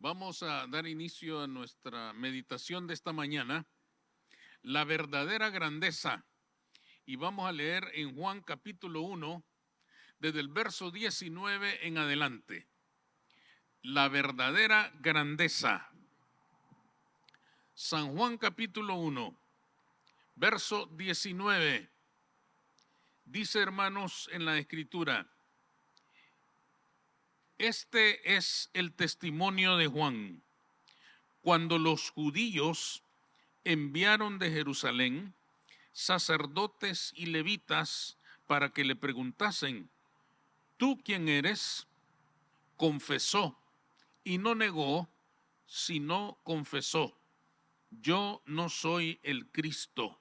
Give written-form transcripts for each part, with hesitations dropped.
Vamos a dar inicio a nuestra meditación de esta mañana, la verdadera grandeza. Y vamos a leer en Juan capítulo 1, desde el verso 19 en adelante. La verdadera grandeza. San Juan capítulo 1, verso 19. Dice, hermanos, en la Escritura: este es el testimonio de Juan. Cuando los judíos enviaron de Jerusalén sacerdotes y levitas para que le preguntasen: ¿tú quién eres? Confesó y no negó, sino confesó: yo no soy el Cristo.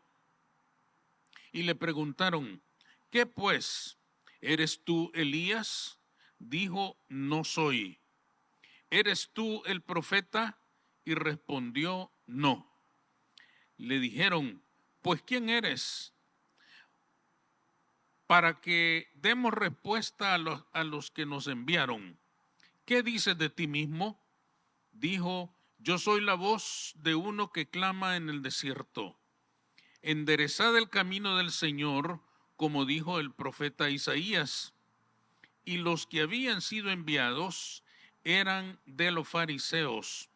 Y le preguntaron: ¿qué pues? ¿Eres tú Elías? Dijo: no soy. ¿Eres tú el profeta? Y respondió: no. Le dijeron: pues ¿quién eres? Para que demos respuesta a los que nos enviaron. ¿Qué dices de ti mismo? Dijo: yo soy la voz de uno que clama en el desierto: enderezad el camino del Señor, como dijo el profeta Isaías. Y los que habían sido enviados eran de los fariseos.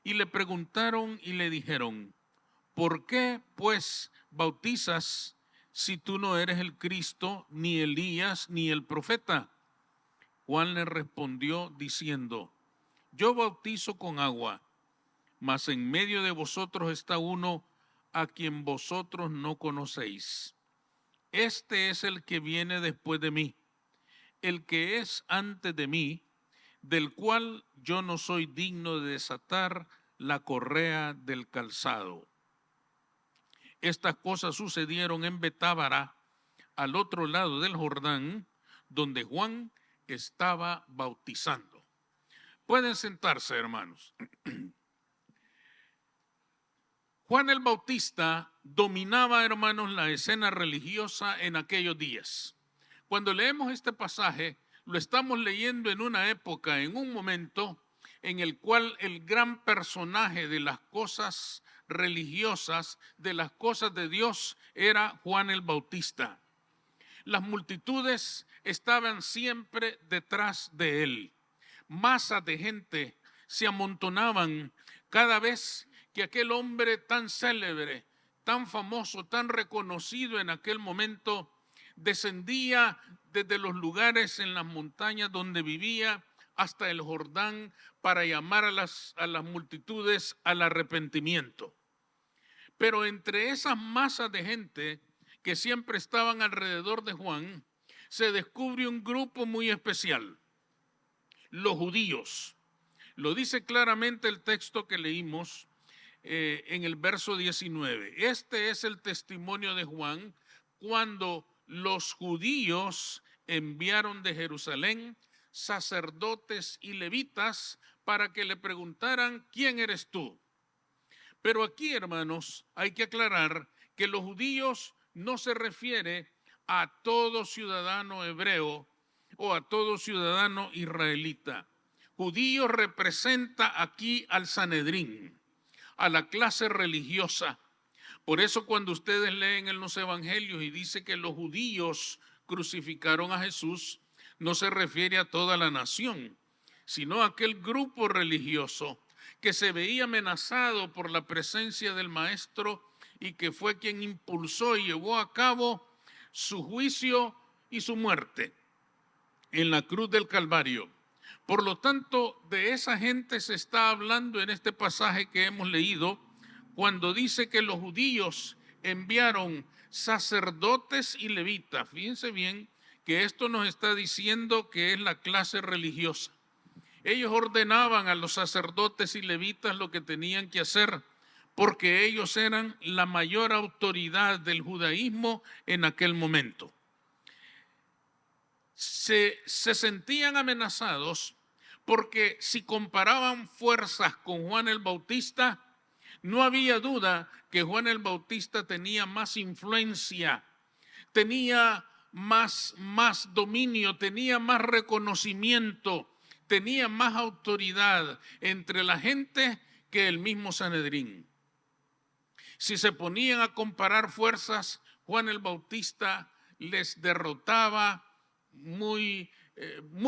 Y le preguntaron y le dijeron: ¿por qué pues bautizas si tú no eres el Cristo, ni Elías, ni el profeta? Juan le respondió diciendo: yo bautizo con agua, mas en medio de vosotros está uno a quien vosotros no conocéis. Este es el que viene después de mí, el que es antes de mí, del cual yo no soy digno de desatar la correa del calzado. Estas cosas sucedieron en Betábara, al otro lado del Jordán, donde Juan estaba bautizando. Pueden sentarse, hermanos. Juan el Bautista dominaba, hermanos, la escena religiosa en aquellos días. Cuando leemos este pasaje, lo estamos leyendo en una época, en un momento en el cual el gran personaje de las cosas religiosas, de las cosas de Dios, era Juan el Bautista. Las multitudes estaban siempre detrás de él. Masas de gente se amontonaban cada vez que aquel hombre tan célebre, tan famoso, tan reconocido en aquel momento, descendía desde los lugares en las montañas donde vivía hasta el Jordán para llamar a las multitudes al arrepentimiento. Pero entre esas masas de gente que siempre estaban alrededor de Juan, se descubre un grupo muy especial: los judíos. Lo dice claramente el texto que leímos en el verso 19. Este es el testimonio de Juan cuando los judíos enviaron de Jerusalén sacerdotes y levitas para que le preguntaran: ¿quién eres tú? Pero aquí, hermanos, hay que aclarar que los judíos no se refiere a todo ciudadano hebreo o a todo ciudadano israelita. Judío representa aquí al Sanedrín, a la clase religiosa. Por eso cuando ustedes leen en los evangelios y dice que los judíos crucificaron a Jesús, no se refiere a toda la nación, sino a aquel grupo religioso que se veía amenazado por la presencia del Maestro y que fue quien impulsó y llevó a cabo su juicio y su muerte en la cruz del Calvario. Por lo tanto, de esa gente se está hablando en este pasaje que hemos leído, cuando dice que los judíos enviaron sacerdotes y levitas. Fíjense bien que esto nos está diciendo que es la clase religiosa. Ellos ordenaban a los sacerdotes y levitas lo que tenían que hacer, porque ellos eran la mayor autoridad del judaísmo en aquel momento. Se sentían amenazados porque si comparaban fuerzas con Juan el Bautista, no había duda que Juan el Bautista tenía más influencia, tenía más dominio, tenía más reconocimiento, tenía más autoridad entre la gente que el mismo Sanedrín. Si se ponían a comparar fuerzas, Juan el Bautista les derrotaba muy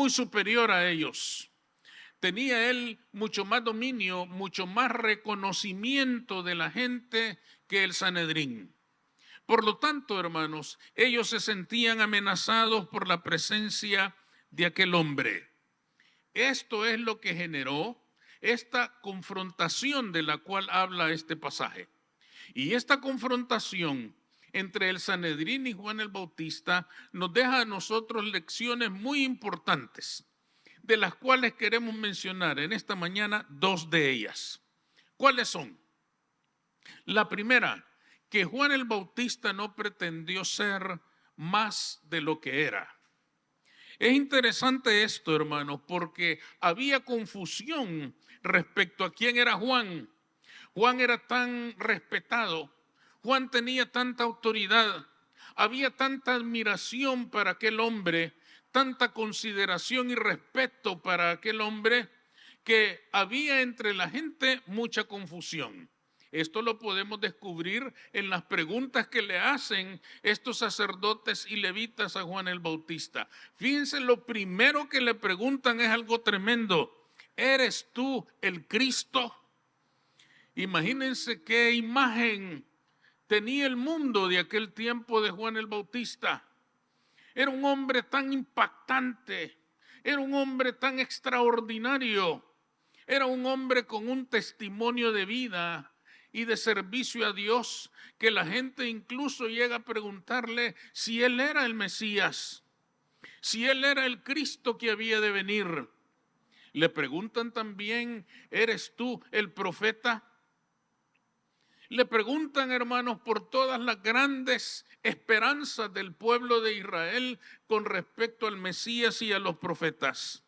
superior a ellos. Tenía él mucho más dominio, mucho más reconocimiento de la gente que el Sanedrín. Por lo tanto, hermanos, ellos se sentían amenazados por la presencia de aquel hombre. Esto es lo que generó esta confrontación de la cual habla este pasaje. Y esta confrontación entre el Sanedrín y Juan el Bautista nos deja a nosotros lecciones muy importantes, de las cuales queremos mencionar en esta mañana dos de ellas. ¿Cuáles son? La primera, que Juan el Bautista no pretendió ser más de lo que era. Es interesante esto, hermanos, porque había confusión respecto a quién era Juan. Juan era tan respetado, Juan tenía tanta autoridad, había tanta admiración para aquel hombre, tanta consideración y respeto para aquel hombre, que había entre la gente mucha confusión. Esto lo podemos descubrir en las preguntas que le hacen estos sacerdotes y levitas a Juan el Bautista. Fíjense, lo primero que le preguntan es algo tremendo. ¿Eres tú el Cristo? Imagínense qué imagen tenía el mundo de aquel tiempo de Juan el Bautista. Era un hombre tan impactante, era un hombre tan extraordinario, era un hombre con un testimonio de vida y de servicio a Dios, que la gente incluso llega a preguntarle si él era el Mesías, si él era el Cristo que había de venir. Le preguntan también, ¿eres tú el profeta? Le preguntan, hermanos, por todas las grandes esperanzas del pueblo de Israel con respecto al Mesías y a los profetas.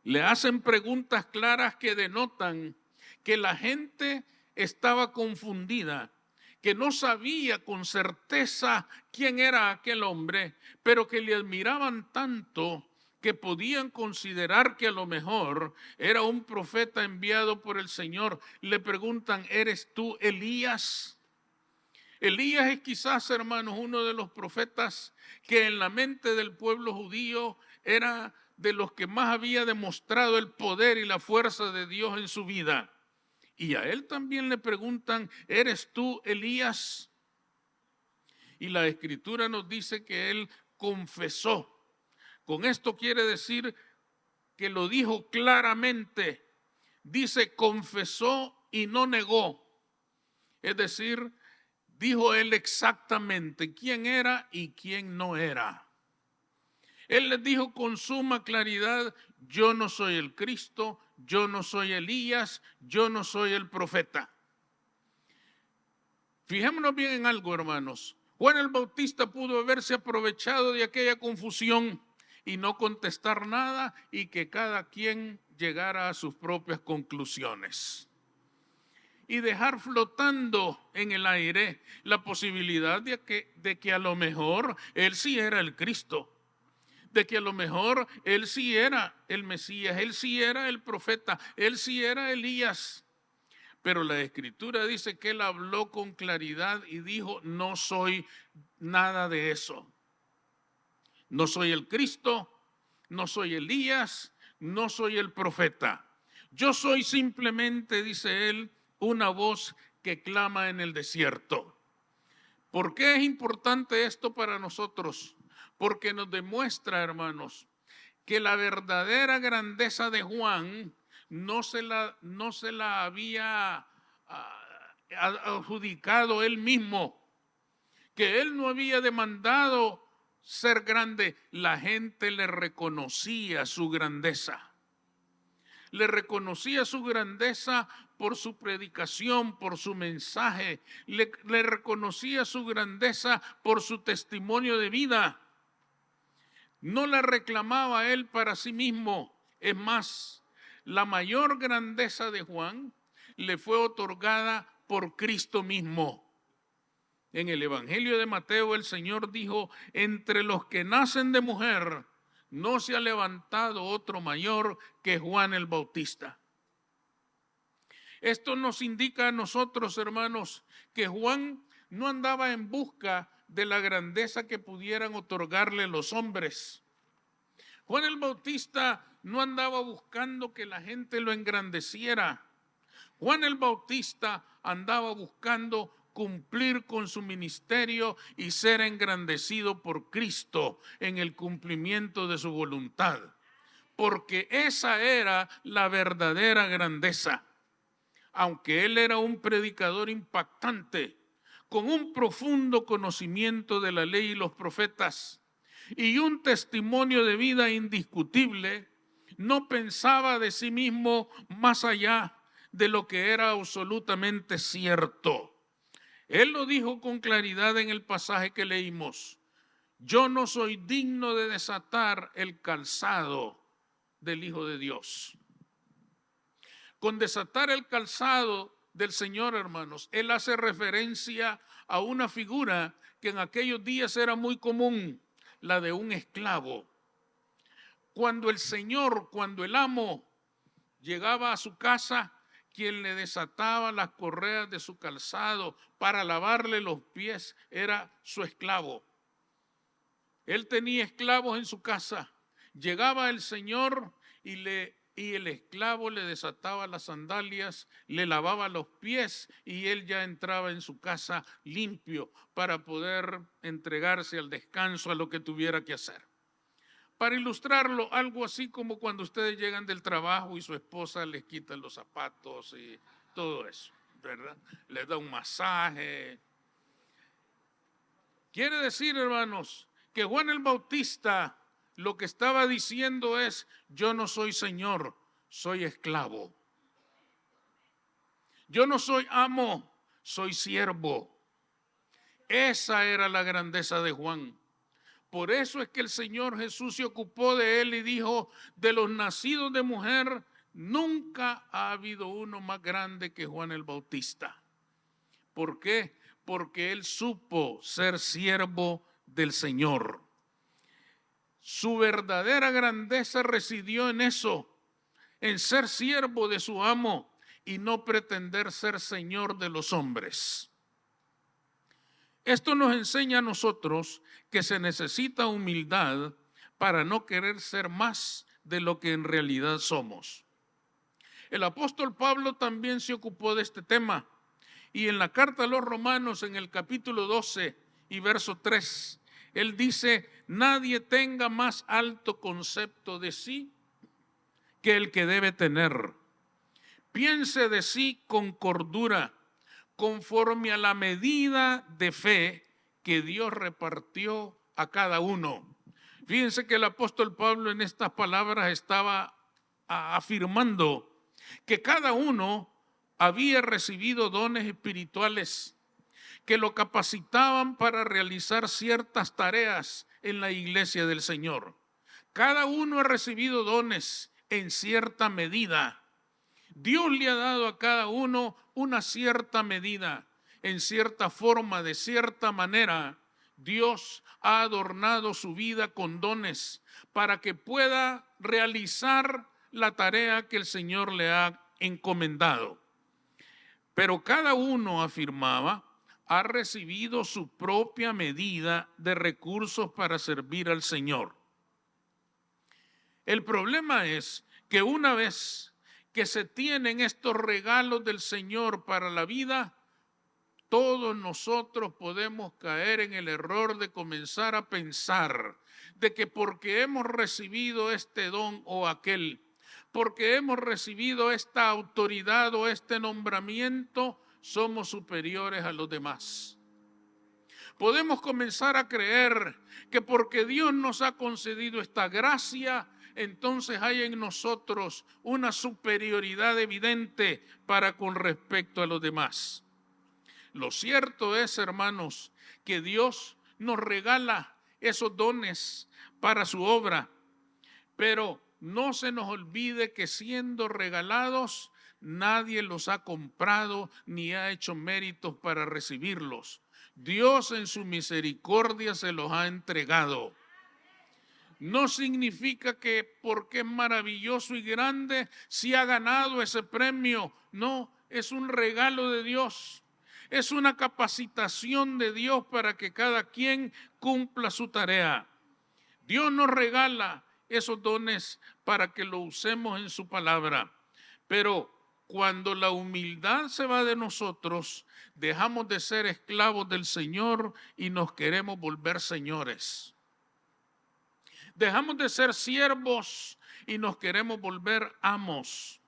Le hacen preguntas claras que denotan que la gente estaba confundida, que no sabía con certeza quién era aquel hombre, pero que le admiraban tanto que podían considerar que a lo mejor era un profeta enviado por el Señor. Le preguntan, ¿eres tú Elías? Elías es quizás, hermanos, uno de los profetas que en la mente del pueblo judío era de los que más había demostrado el poder y la fuerza de Dios en su vida. Y a él también le preguntan, ¿eres tú Elías? Y la Escritura nos dice que él confesó. Con esto quiere decir que lo dijo claramente. Dice, confesó y no negó. Es decir, dijo él exactamente quién era y quién no era. Él les dijo con suma claridad, yo no soy el Cristo, yo no soy Elías, yo no soy el profeta. Fijémonos bien en algo, hermanos. Juan el Bautista pudo haberse aprovechado de aquella confusión y no contestar nada y que cada quien llegara a sus propias conclusiones. Y dejar flotando en el aire la posibilidad de que a lo mejor él sí era el Cristo, de que a lo mejor él sí era el Mesías, él sí era el profeta, él sí era Elías. Pero la Escritura dice que él habló con claridad y dijo, no soy nada de eso. No soy el Cristo, no soy Elías, no soy el profeta. Yo soy simplemente, dice él, una voz que clama en el desierto. ¿Por qué es importante esto para nosotros? Porque nos demuestra, hermanos, que la verdadera grandeza de Juan no se la había adjudicado él mismo, que él no había demandado ser grande. La gente le reconocía su grandeza. Le reconocía su grandeza por su predicación, por su mensaje. Le reconocía su grandeza por su testimonio de vida. No la reclamaba él para sí mismo. Es más, la mayor grandeza de Juan le fue otorgada por Cristo mismo. En el Evangelio de Mateo el Señor dijo, entre los que nacen de mujer no se ha levantado otro mayor que Juan el Bautista. Esto nos indica a nosotros, hermanos, que Juan no andaba en busca de la grandeza que pudieran otorgarle los hombres. Juan el Bautista no andaba buscando que la gente lo engrandeciera. Juan el Bautista andaba buscando cumplir con su ministerio y ser engrandecido por Cristo en el cumplimiento de su voluntad, porque esa era la verdadera grandeza. Aunque él era un predicador impactante, con un profundo conocimiento de la ley y los profetas y un testimonio de vida indiscutible, no pensaba de sí mismo más allá de lo que era absolutamente cierto. Él lo dijo con claridad en el pasaje que leímos: yo no soy digno de desatar el calzado del Hijo de Dios. Con desatar el calzado del Señor, hermanos, él hace referencia a una figura que en aquellos días era muy común, la de un esclavo. Cuando el amo llegaba a su casa, quien le desataba las correas de su calzado para lavarle los pies era su esclavo. Él tenía esclavos en su casa. Llegaba el Señor y el esclavo le desataba las sandalias, le lavaba los pies y él ya entraba en su casa limpio para poder entregarse al descanso, a lo que tuviera que hacer. Para ilustrarlo, algo así como cuando ustedes llegan del trabajo y su esposa les quita los zapatos y todo eso, ¿verdad? Les da un masaje. Quiere decir, hermanos, que Juan el Bautista lo que estaba diciendo es: yo no soy señor, soy esclavo. Yo no soy amo, soy siervo. Esa era la grandeza de Juan. Por eso es que el Señor Jesús se ocupó de él y dijo: de los nacidos de mujer, nunca ha habido uno más grande que Juan el Bautista. ¿Por qué? Porque él supo ser siervo del Señor. Su verdadera grandeza residió en eso, en ser siervo de su amo y no pretender ser señor de los hombres. Esto nos enseña a nosotros que se necesita humildad para no querer ser más de lo que en realidad somos. El apóstol Pablo también se ocupó de este tema y en la carta a los Romanos, en el capítulo 12 y verso 3, él dice: nadie tenga más alto concepto de sí que el que debe tener. Piense de sí con cordura, conforme a la medida de fe que Dios repartió a cada uno. Fíjense que el apóstol Pablo en estas palabras estaba afirmando que cada uno había recibido dones espirituales que lo capacitaban para realizar ciertas tareas en la iglesia del Señor. Cada uno ha recibido dones en cierta medida. Dios le ha dado a cada uno una cierta medida, en cierta forma, de cierta manera. Dios ha adornado su vida con dones para que pueda realizar la tarea que el Señor le ha encomendado. Pero cada uno, afirmaba, ha recibido su propia medida de recursos para servir al Señor. El problema es que una vez que se tienen estos regalos del Señor para la vida, todos nosotros podemos caer en el error de comenzar a pensar de que porque hemos recibido este don o aquel, porque hemos recibido esta autoridad o este nombramiento, somos superiores a los demás. Podemos comenzar a creer que porque Dios nos ha concedido esta gracia, entonces hay en nosotros una superioridad evidente para con respecto a los demás. Lo cierto es, hermanos, que Dios nos regala esos dones para su obra, pero no se nos olvide que siendo regalados, nadie los ha comprado ni ha hecho méritos para recibirlos. Dios en su misericordia se los ha entregado. no significa que porque es maravilloso y grande, si ha ganado ese premio. No, es un regalo de Dios. Es una capacitación de Dios para que cada quien cumpla su tarea. Dios nos regala esos dones para que lo usemos en su palabra. Pero cuando la humildad se va de nosotros, dejamos de ser esclavos del Señor y nos queremos volver señores. Dejamos de ser siervos y nos queremos volver amos.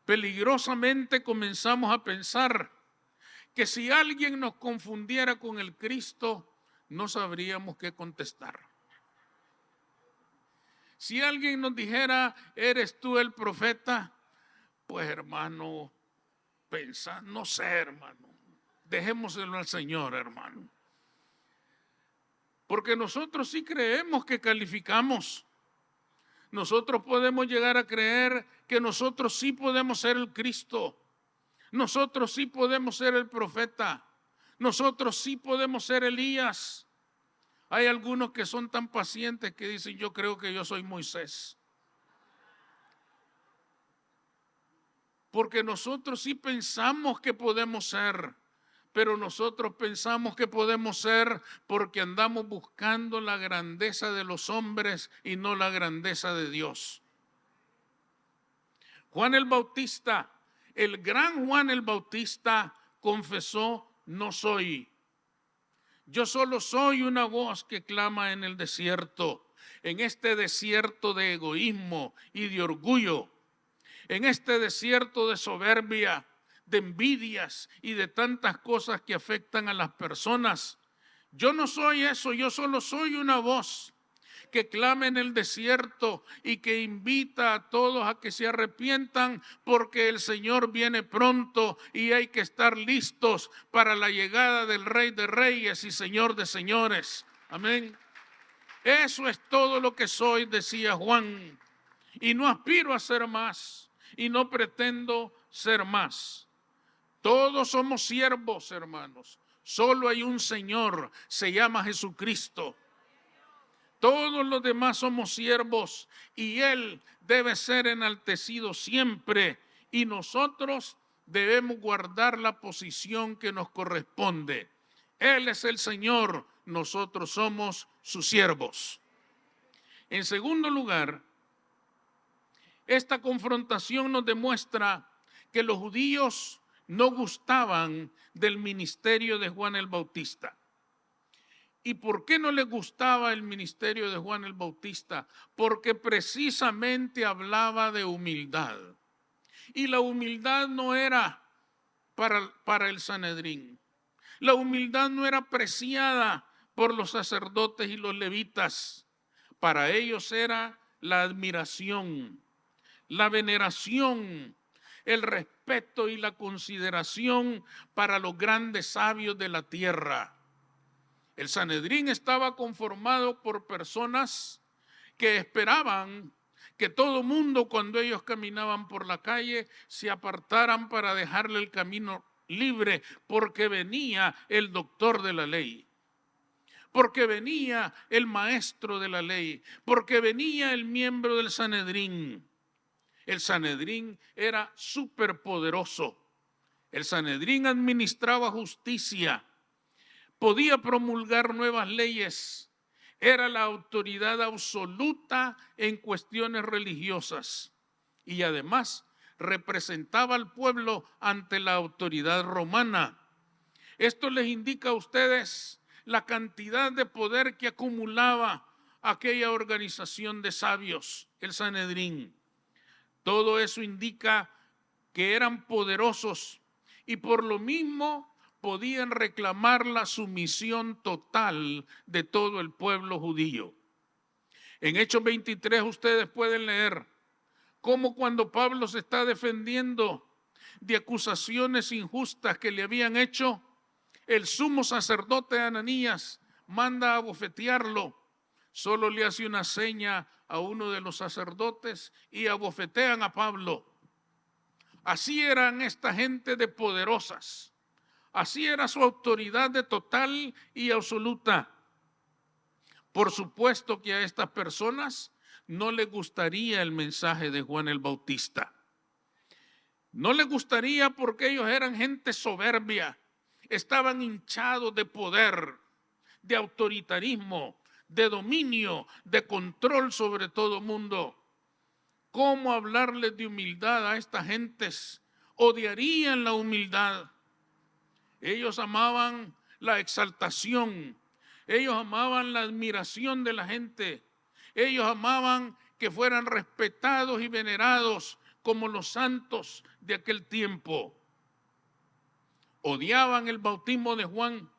Peligrosamente comenzamos a pensar que si alguien nos confundiera con el Cristo, no sabríamos qué contestar. Si alguien nos dijera, ¿eres tú el profeta? Pues hermano, pensa, no sé, hermano. Dejémoselo al Señor, hermano. Porque nosotros sí creemos que calificamos. Nosotros podemos llegar a creer que nosotros sí podemos ser el Cristo. Nosotros sí podemos ser el profeta. Nosotros sí podemos ser Elías. Hay algunos que son tan pacientes que dicen, yo creo que yo soy Moisés. Porque nosotros sí pensamos que podemos ser, pero nosotros pensamos que podemos ser porque andamos buscando la grandeza de los hombres y no la grandeza de Dios. Juan el Bautista, el gran Juan el Bautista confesó, no soy. Yo solo soy una voz que clama en el desierto, en este desierto de egoísmo y de orgullo, en este desierto de soberbia, de envidias y de tantas cosas que afectan a las personas. Yo no soy eso, yo solo soy una voz que clama en el desierto y que invita a todos a que se arrepientan porque el Señor viene pronto y hay que estar listos para la llegada del Rey de Reyes y Señor de Señores. Amén. Eso es todo lo que soy, decía Juan, y no aspiro a ser más y no pretendo ser más. Todos somos siervos, hermanos. Solo hay un Señor, se llama Jesucristo. Todos los demás somos siervos y Él debe ser enaltecido siempre y nosotros debemos guardar la posición que nos corresponde. Él es el Señor, nosotros somos sus siervos. En segundo lugar, esta confrontación nos demuestra que los judíos no gustaban del ministerio de Juan el Bautista. ¿Y por qué no les gustaba el ministerio de Juan el Bautista? Porque precisamente hablaba de humildad. Y la humildad no era para el Sanedrín. La humildad no era apreciada por los sacerdotes y los levitas. Para ellos era la admiración, la veneración, el respeto y la consideración para los grandes sabios de la tierra. El Sanedrín estaba conformado por personas que esperaban que todo mundo cuando ellos caminaban por la calle se apartaran para dejarle el camino libre porque venía el doctor de la ley, porque venía el maestro de la ley, porque venía el miembro del Sanedrín. El Sanedrín era superpoderoso. El Sanedrín administraba justicia. Podía promulgar nuevas leyes, era la autoridad absoluta en cuestiones religiosas y además representaba al pueblo ante la autoridad romana. Esto les indica a ustedes la cantidad de poder que acumulaba aquella organización de sabios, el Sanedrín. Todo eso indica que eran poderosos y por lo mismo podían reclamar la sumisión total de todo el pueblo judío. En Hechos 23 ustedes pueden leer cómo cuando Pablo se está defendiendo de acusaciones injustas que le habían hecho, el sumo sacerdote Ananías manda a abofetearlo. Solo le hace una seña a uno de los sacerdotes y abofetean a Pablo. Así eran esta gente de poderosas. Así era su autoridad de total y absoluta. Por supuesto que a estas personas no les gustaría el mensaje de Juan el Bautista. No les gustaría porque ellos eran gente soberbia, estaban hinchados de poder, de autoritarismo, de dominio, de control sobre todo el mundo. ¿Cómo hablarles de humildad a estas gentes? Odiarían la humildad. Ellos amaban la exaltación, ellos amaban la admiración de la gente, ellos amaban que fueran respetados y venerados como los santos de aquel tiempo. Odiaban el bautismo de Juan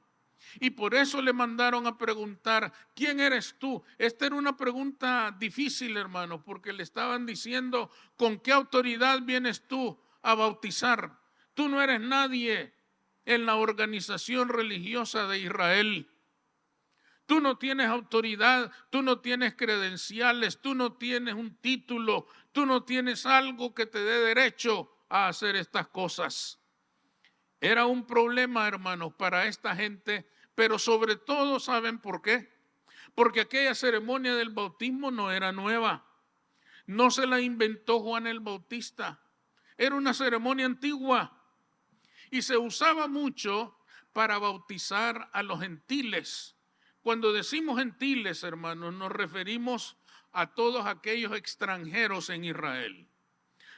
y por eso le mandaron a preguntar, ¿quién eres tú? Esta era una pregunta difícil, hermanos, porque le estaban diciendo, ¿con qué autoridad vienes tú a bautizar? Tú no eres nadie en la organización religiosa de Israel. Tú no tienes autoridad, tú no tienes credenciales, tú no tienes un título, tú no tienes algo que te dé derecho a hacer estas cosas. Era un problema, hermanos, para esta gente, pero sobre todo, ¿saben por qué? Porque aquella ceremonia del bautismo no era nueva. No se la inventó Juan el Bautista. Era una ceremonia antigua y se usaba mucho para bautizar a los gentiles. Cuando decimos gentiles, hermanos, nos referimos a todos aquellos extranjeros en Israel.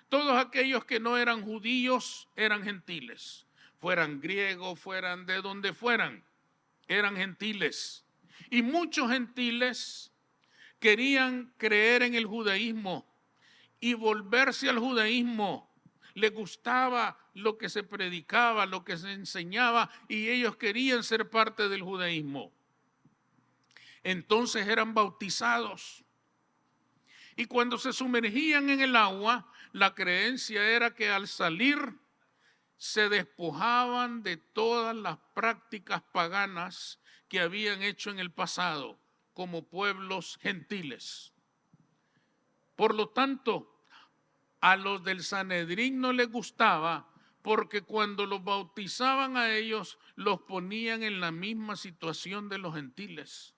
Todos aquellos que no eran judíos eran gentiles. Fueran griegos, fueran de donde fueran, eran gentiles. Y muchos gentiles querían creer en el judaísmo y volverse al judaísmo. Les gustaba lo que se predicaba, lo que se enseñaba, y ellos querían ser parte del judaísmo. Entonces eran bautizados. Y cuando se sumergían en el agua, la creencia era que al salir se despojaban de todas las prácticas paganas que habían hecho en el pasado como pueblos gentiles. Por lo tanto, a los del Sanedrín no les gustaba porque cuando los bautizaban a ellos, los ponían en la misma situación de los gentiles.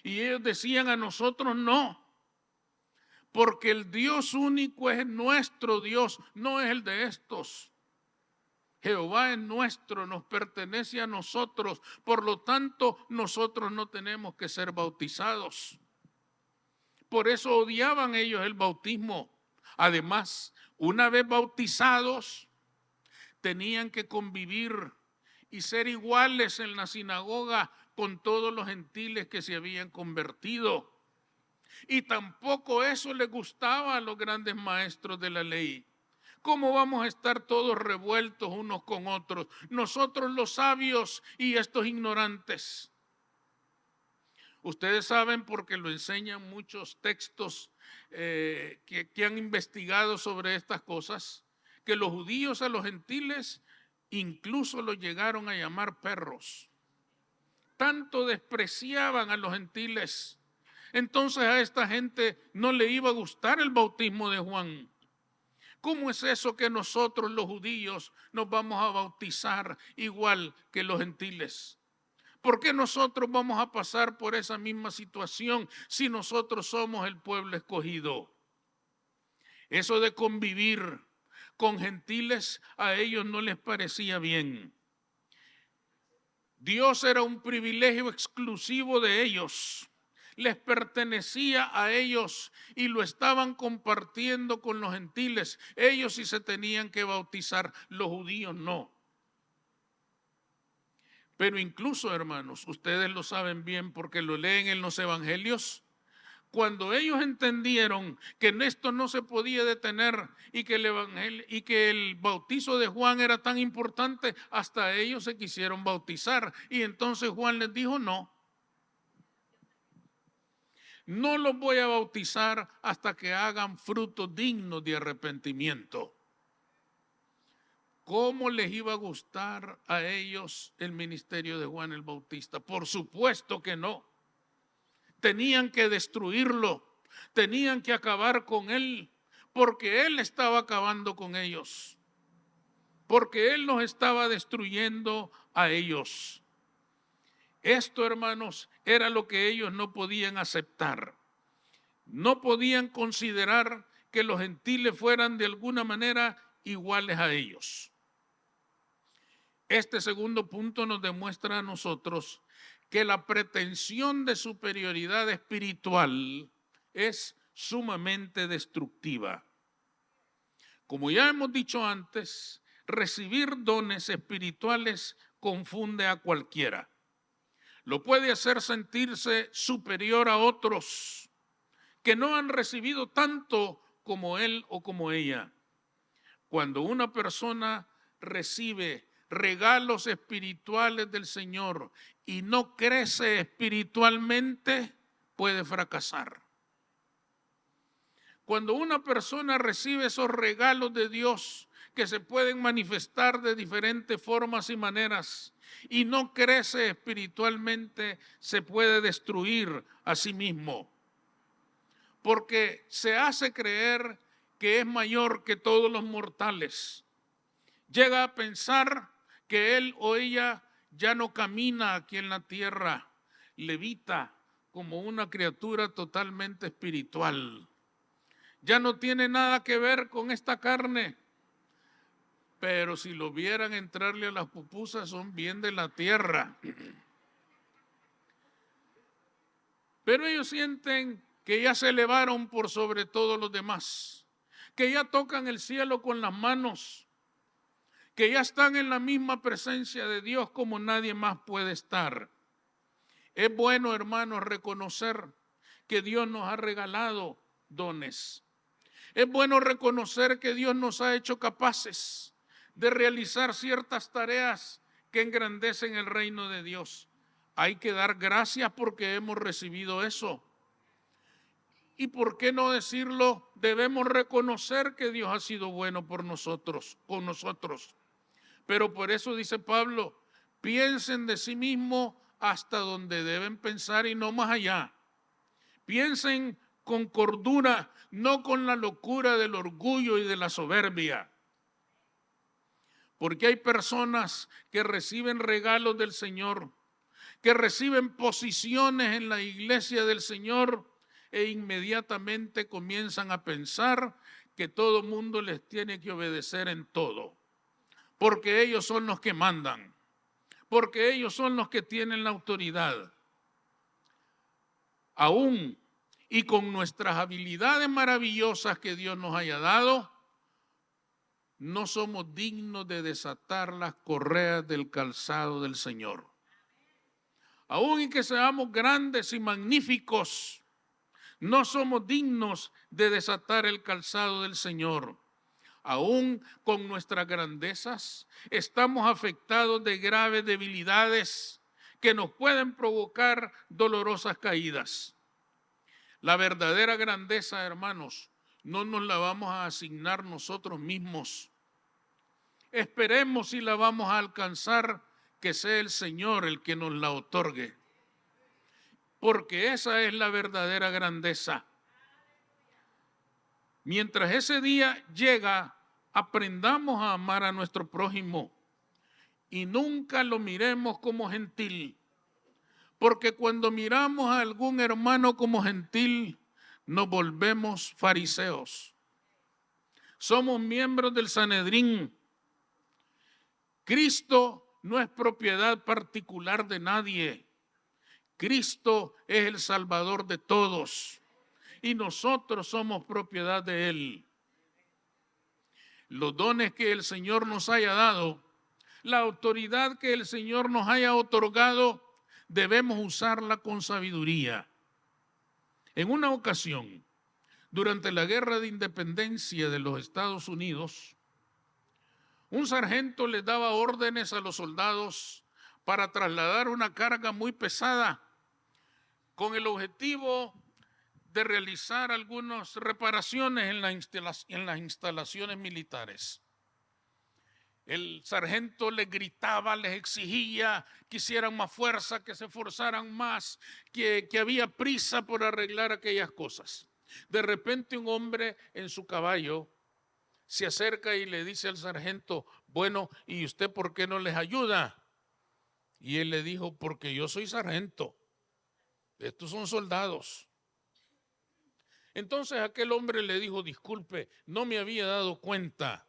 Y ellos decían a nosotros no, porque el Dios único es nuestro Dios, no es el de estos. Jehová es nuestro, nos pertenece a nosotros, por lo tanto nosotros no tenemos que ser bautizados. Por eso odiaban ellos el bautismo. Además, una vez bautizados, tenían que convivir y ser iguales en la sinagoga con todos los gentiles que se habían convertido. Y tampoco eso les gustaba a los grandes maestros de la ley. ¿Cómo vamos a estar todos revueltos unos con otros? Nosotros los sabios y estos ignorantes. Ustedes saben, porque lo enseñan muchos textos que han investigado sobre estas cosas, que los judíos a los gentiles incluso los llegaron a llamar perros. Tanto despreciaban a los gentiles. Entonces a esta gente no le iba a gustar el bautismo de Juan. ¿Cómo es eso que nosotros los judíos nos vamos a bautizar igual que los gentiles? ¿Por qué nosotros vamos a pasar por esa misma situación si nosotros somos el pueblo escogido? Eso de convivir con gentiles a ellos no les parecía bien. Dios era un privilegio exclusivo de ellos. Les pertenecía a ellos y lo estaban compartiendo con los gentiles. Ellos sí se tenían que bautizar, los judíos no. Pero incluso, hermanos, ustedes lo saben bien porque lo leen en los evangelios, cuando ellos entendieron que esto no se podía detener y que el bautizo de Juan era tan importante, hasta ellos se quisieron bautizar. Y entonces Juan les dijo, no los voy a bautizar hasta que hagan frutos dignos de arrepentimiento. ¿Cómo les iba a gustar a ellos el ministerio de Juan el Bautista? Por supuesto que no. Tenían que destruirlo, tenían que acabar con él, porque él estaba acabando con ellos, porque él los estaba destruyendo a ellos. Esto, hermanos, era lo que ellos no podían aceptar. No podían considerar que los gentiles fueran de alguna manera iguales a ellos. Este segundo punto nos demuestra a nosotros que la pretensión de superioridad espiritual es sumamente destructiva. Como ya hemos dicho antes, recibir dones espirituales confunde a cualquiera. Lo puede hacer sentirse superior a otros que no han recibido tanto como él o como ella. Cuando una persona recibe regalos espirituales del Señor y no crece espiritualmente, puede fracasar. Cuando una persona recibe esos regalos de Dios que se pueden manifestar de diferentes formas y maneras y no crece espiritualmente, se puede destruir a sí mismo. Porque se hace creer que es mayor que todos los mortales. Llega a pensar que él o ella ya no camina aquí en la tierra, levita como una criatura totalmente espiritual. Ya no tiene nada que ver con esta carne, pero si lo vieran entrarle a las pupusas son bien de la tierra. Pero ellos sienten que ya se elevaron por sobre todos los demás, que ya tocan el cielo con las manos, que ya están en la misma presencia de Dios como nadie más puede estar. Es bueno, hermanos, reconocer que Dios nos ha regalado dones. Es bueno reconocer que Dios nos ha hecho capaces de realizar ciertas tareas que engrandecen el reino de Dios. Hay que dar gracias porque hemos recibido eso. Y por qué no decirlo, debemos reconocer que Dios ha sido bueno por nosotros, con nosotros. Pero por eso dice Pablo, piensen de sí mismos hasta donde deben pensar y no más allá. Piensen con cordura, no con la locura del orgullo y de la soberbia. Porque hay personas que reciben regalos del Señor, que reciben posiciones en la iglesia del Señor e inmediatamente comienzan a pensar que todo mundo les tiene que obedecer en todo. Porque ellos son los que mandan, porque ellos son los que tienen la autoridad. Aún y con nuestras habilidades maravillosas que Dios nos haya dado, no somos dignos de desatar las correas del calzado del Señor. Aún y que seamos grandes y magníficos, no somos dignos de desatar el calzado del Señor. Aún con nuestras grandezas, estamos afectados de graves debilidades que nos pueden provocar dolorosas caídas. La verdadera grandeza, hermanos, no nos la vamos a asignar nosotros mismos. Esperemos si la vamos a alcanzar, que sea el Señor el que nos la otorgue. Porque esa es la verdadera grandeza. Mientras ese día llega, aprendamos a amar a nuestro prójimo y nunca lo miremos como gentil. Porque cuando miramos a algún hermano como gentil, nos volvemos fariseos. Somos miembros del Sanedrín. Cristo no es propiedad particular de nadie. Cristo es el Salvador de todos y nosotros somos propiedad de Él. Los dones que el Señor nos haya dado, la autoridad que el Señor nos haya otorgado, debemos usarla con sabiduría. En una ocasión, durante la Guerra de Independencia de los Estados Unidos, un sargento les daba órdenes a los soldados para trasladar una carga muy pesada con el objetivo de realizar algunas reparaciones en las instalaciones militares. El sargento les gritaba, les exigía que hicieran más fuerza, que se esforzaran más, que había prisa por arreglar aquellas cosas. De repente un hombre en su caballo se acerca y le dice al sargento, bueno, ¿y usted por qué no les ayuda? Y él le dijo, porque yo soy sargento, estos son soldados. Entonces aquel hombre le dijo, disculpe, no me había dado cuenta.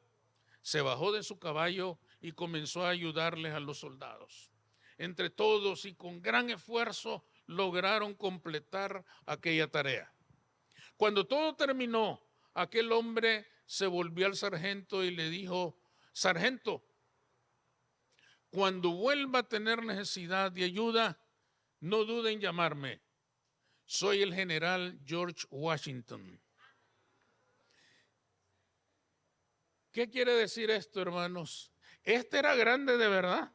Se bajó de su caballo y comenzó a ayudarles a los soldados. Entre todos y con gran esfuerzo lograron completar aquella tarea. Cuando todo terminó, aquel hombre se volvió al sargento y le dijo, sargento, cuando vuelva a tener necesidad de ayuda, no dude en llamarme. Soy el general George Washington. ¿Qué quiere decir esto, hermanos? Este era grande de verdad.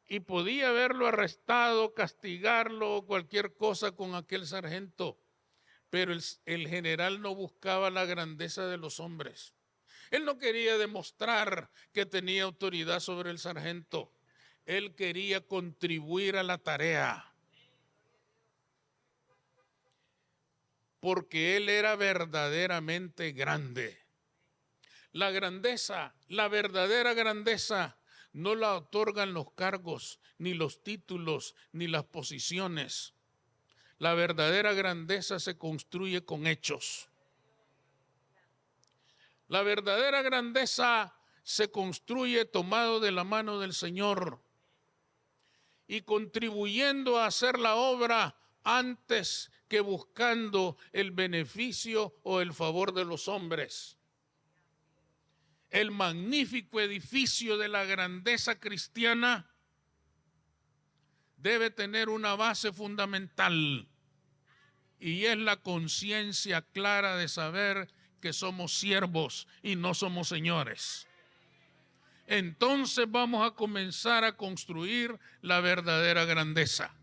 Y podía haberlo arrestado, castigarlo o cualquier cosa con aquel sargento. Pero el general no buscaba la grandeza de los hombres. Él no quería demostrar que tenía autoridad sobre el sargento. Él quería contribuir a la tarea. Porque él era verdaderamente grande. La grandeza, la verdadera grandeza, no la otorgan los cargos, ni los títulos, ni las posiciones. La verdadera grandeza se construye con hechos. La verdadera grandeza se construye tomado de la mano del Señor y contribuyendo a hacer la obra antes que buscando el beneficio o el favor de los hombres. El magnífico edificio de la grandeza cristiana debe tener una base fundamental y es la conciencia clara de saber que somos siervos y no somos señores. Entonces vamos a comenzar a construir la verdadera grandeza.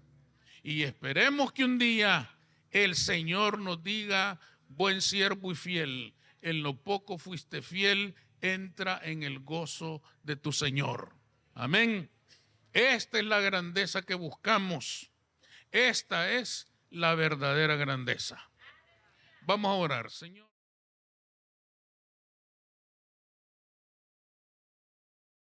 Y esperemos que un día el Señor nos diga, buen siervo y fiel, en lo poco fuiste fiel, entra en el gozo de tu Señor. Amén. Esta es la grandeza que buscamos. Esta es la verdadera grandeza. Vamos a orar, Señor.